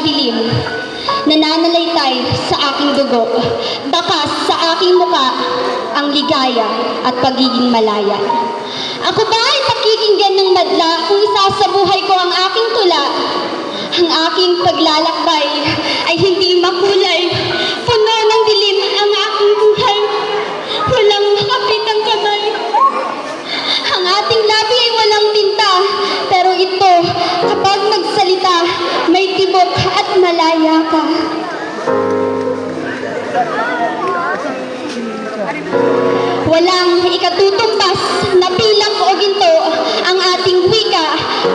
madilim, nananalaytay sa aking dugo, bakas sa aking muka ang ligaya at pagiging malaya. Ako ba ay pakikinggan ng madla kung isasabuhay ko ang aking tula? Ang aking paglalakbay ay hindi makulay, puno ng dilim ang aking buhay, walang makapitang kamay. Ang ating labi ay walang tinta, pero ito, kapag magsalita, may tibok at malaya ka. Walang ikatutumbas na pilang o ginto, ang ating wika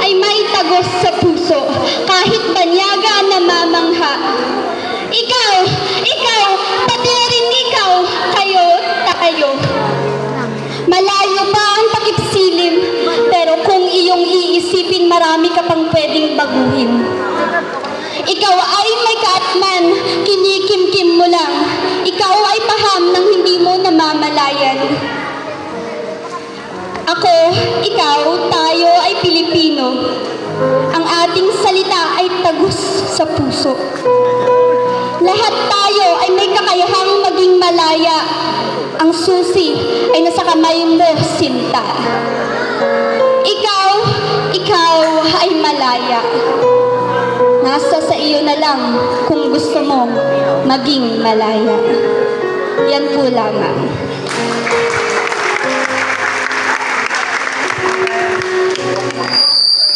ay may tagos sa puso, kahit banyaga na mamangha. Ikaw, pati rin ikaw, kayo, tayo. Malayo pa ang pakipsilim, pero kung iyong iisipin, marami ka pang pwedeng baguhin. Ikaw ay may kaatman, kinikimkim mo lang. Ikaw ay paham nang hindi mo namamalayan. Ako, ikaw, tayo ay Pilipino. Ang ating salita ay tagus sa puso. Lahat tayo ay may kakayahang maging malaya. Ang susi ay nasa kamay mo, sinta. Ikaw ay malaya. Nasa sa iyo na lang kung gusto mong maging malaya. Yan po lamang.